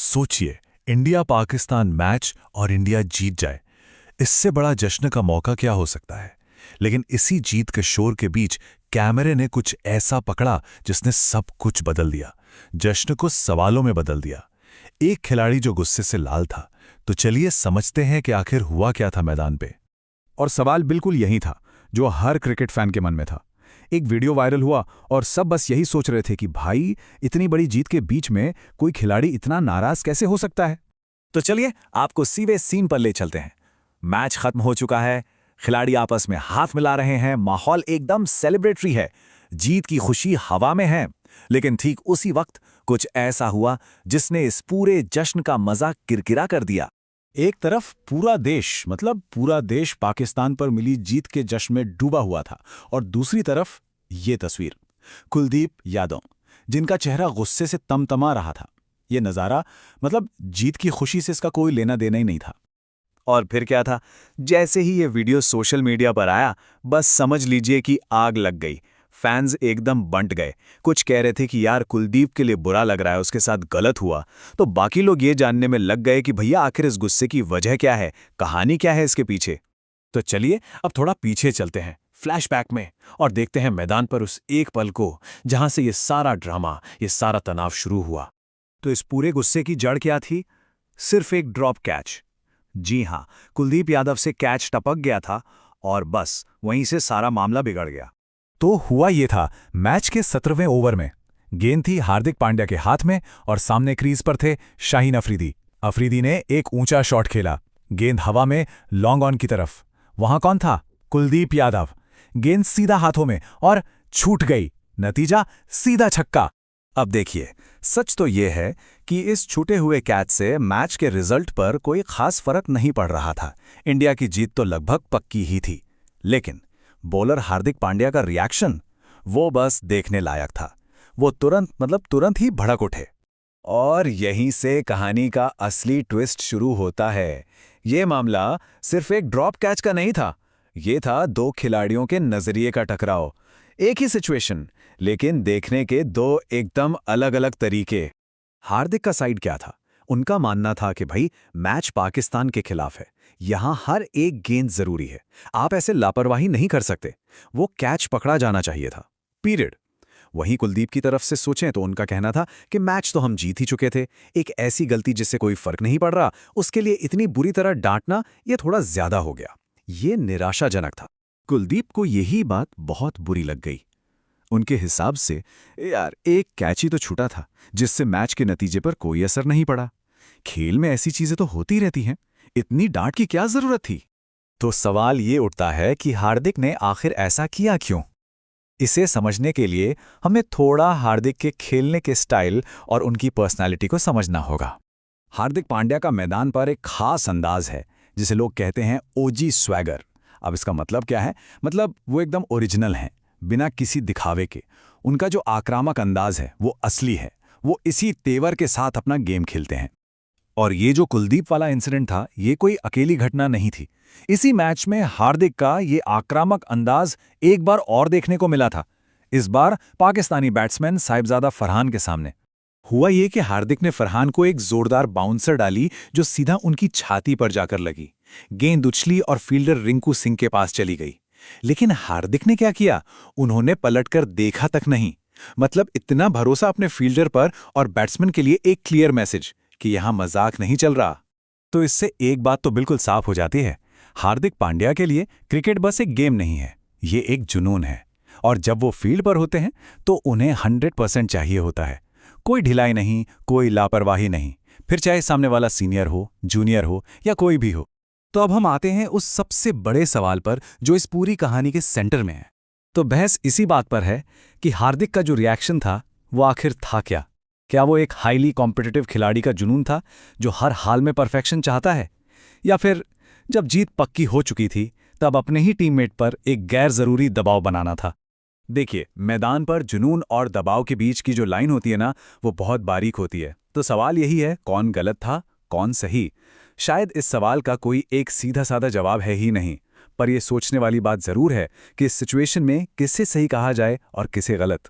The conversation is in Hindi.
सोचिए, इंडिया पाकिस्तान मैच और इंडिया जीत जाए। इससे बड़ा जश्न का मौका क्या हो सकता है। लेकिन इसी जीत के शोर के बीच कैमरे ने कुछ ऐसा पकड़ा जिसने सब कुछ बदल दिया, जश्न को सवालों में बदल दिया। एक खिलाड़ी जो गुस्से से लाल था। तो चलिए समझते हैं कि आखिर हुआ क्या था मैदान पे। और सवाल बिल्कुल यही था जो हर क्रिकेट फैन के मन में था। एक वीडियो वायरल हुआ और सब बस यही सोच रहे थे कि भाई, इतनी बड़ी जीत के बीच में कोई खिलाड़ी इतना नाराज कैसे हो सकता है। तो चलिए आपको सीधे सीन पर ले चलते हैं। मैच खत्म हो चुका है, खिलाड़ी आपस में हाथ मिला रहे हैं, माहौल एकदम सेलिब्रेटरी है, जीत की खुशी हवा में है। लेकिन ठीक उसी वक्त कुछ ऐसा हुआ जिसने इस पूरे जश्न का मजा किरकिरा कर दिया। एक तरफ पूरा देश पाकिस्तान पर मिली जीत के जश्न में डूबा हुआ था, और दूसरी तरफ ये तस्वीर, कुलदीप यादव, जिनका चेहरा गुस्से से तमतमा रहा था। ये नज़ारा जीत की खुशी से इसका कोई लेना देना ही नहीं था। और फिर क्या था, जैसे ही ये वीडियो सोशल मीडिया पर आया, बस समझ लीजिए कि आग लग गई। फैंस एकदम बंट गए। कुछ कह रहे थे कि यार कुलदीप के लिए बुरा लग रहा है, उसके साथ गलत हुआ। तो बाकी लोग ये जानने में लग गए कि भैया आखिर इस गुस्से की वजह क्या है, कहानी क्या है इसके पीछे। तो चलिए अब थोड़ा पीछे चलते हैं, फ्लैशबैक में, और देखते हैं मैदान पर उस एक पल को जहां से ये सारा ड्रामा, ये सारा तनाव शुरू हुआ। तो इस पूरे गुस्से की जड़ क्या थी? सिर्फ एक ड्रॉप कैच। जी हां, कुलदीप यादव से कैच टपक गया था और बस वहीं से सारा मामला बिगड़ गया। तो हुआ ये था, मैच के 17वें ओवर में गेंद थी हार्दिक पांड्या के हाथ में और सामने क्रीज पर थे शाहीन अफरीदी। अफरीदी ने एक ऊंचा शॉट खेला, गेंद हवा में लॉन्ग ऑन की तरफ। वहां कौन था? कुलदीप यादव। गेंद सीधा हाथों में और छूट गई, नतीजा सीधा छक्का। अब देखिए, सच तो यह है कि इस छूटे हुए कैच से मैच के रिजल्ट पर कोई खास फर्क नहीं पड़ रहा था। इंडिया की जीत तो लगभग पक्की ही थी। लेकिन बॉलर हार्दिक पांड्या का रिएक्शन, वो बस देखने लायक था। वो तुरंत ही भड़क उठे। और यहीं से कहानी का असली ट्विस्ट शुरू होता है। ये मामला सिर्फ एक ड्रॉप कैच का नहीं था, ये था दो खिलाड़ियों के नजरिए का टकराव। एक ही सिचुएशन, लेकिन देखने के दो एकदम अलग अलग तरीके। हार्दिक का साइड क्या था? उनका मानना था कि भाई, मैच पाकिस्तान के खिलाफ है, यहां हर एक गेंद जरूरी है, आप ऐसे लापरवाही नहीं कर सकते, वो कैच पकड़ा जाना चाहिए था, पीरियड। वहीं कुलदीप की तरफ से सोचें तो उनका कहना था कि मैच तो हम जीत ही चुके थे, एक ऐसी गलती जिससे कोई फर्क नहीं पड़ रहा, उसके लिए इतनी बुरी तरह डांटना ये थोड़ा ज्यादा हो गया। ये निराशाजनक था। कुलदीप को यही बात बहुत बुरी लग गई। उनके हिसाब से यार, एक कैच ही तो छूटा था जिससे मैच के नतीजे पर कोई असर नहीं पड़ा। खेल में ऐसी चीजें तो होती रहती हैं, इतनी डांट की क्या जरूरत थी? तो सवाल ये उठता है कि हार्दिक ने आखिर ऐसा किया क्यों? इसे समझने के लिए हमें थोड़ा हार्दिक के खेलने के स्टाइल और उनकी पर्सनालिटी को समझना होगा। हार्दिक पांड्या का मैदान पर एक खास अंदाज है जिसे लोग कहते हैं ओजी स्वैगर। अब इसका मतलब क्या है? वो एकदम ओरिजिनल हैं, बिना किसी दिखावे के। उनका जो आक्रामक अंदाज है वो असली है, वो इसी तेवर के साथ अपना गेम खेलते हैं। और ये जो कुलदीप वाला इंसिडेंट था, ये कोई अकेली घटना नहीं थी। इसी मैच में हार्दिक का ये आक्रामक अंदाज एक बार और देखने को मिला था, इस बार पाकिस्तानी बैट्समैन साहिबजादा फरहान के सामने। हुआ ये कि हार्दिक ने फरहान को एक जोरदार बाउंसर डाली जो सीधा उनकी छाती पर जाकर लगी। गेंद उछली और फील्डर रिंकू सिंह के पास चली गई। लेकिन हार्दिक ने क्या किया? उन्होंने पलटकर देखा तक नहीं। इतना भरोसा अपने फील्डर पर, और बैट्समैन के लिए एक क्लियर मैसेज कि यहां मजाक नहीं चल रहा। तो इससे एक बात तो बिल्कुल साफ हो जाती है, हार्दिक पांड्या के लिए क्रिकेट बस एक गेम नहीं है, ये एक जुनून है। और जब वो फील्ड पर होते हैं तो उन्हें 100% चाहिए होता है। कोई ढिलाई नहीं, कोई लापरवाही नहीं, फिर चाहे सामने वाला सीनियर हो, जूनियर हो या कोई भी हो। तो अब हम आते हैं उस सबसे बड़े सवाल पर जो इस पूरी कहानी के सेंटर में है। तो बहस इसी बात पर है कि हार्दिक का जो रिएक्शन था वो आखिर था क्या? क्या वो एक हाईली कॉम्पिटिटिव खिलाड़ी का जुनून था जो हर हाल में परफेक्शन चाहता है, या फिर जब जीत पक्की हो चुकी थी तब अपने ही टीममेट पर एक गैर जरूरी दबाव बनाना था? देखिए, मैदान पर जुनून और दबाव के बीच की जो लाइन होती है ना, वो बहुत बारीक होती है। तो सवाल यही है, कौन गलत था, कौन सही? शायद इस सवाल का कोई एक सीधा साधा जवाब है ही नहीं, पर यह सोचने वाली बात जरूर है कि इस सिचुएशन में किसे सही कहा जाए और किसे गलत।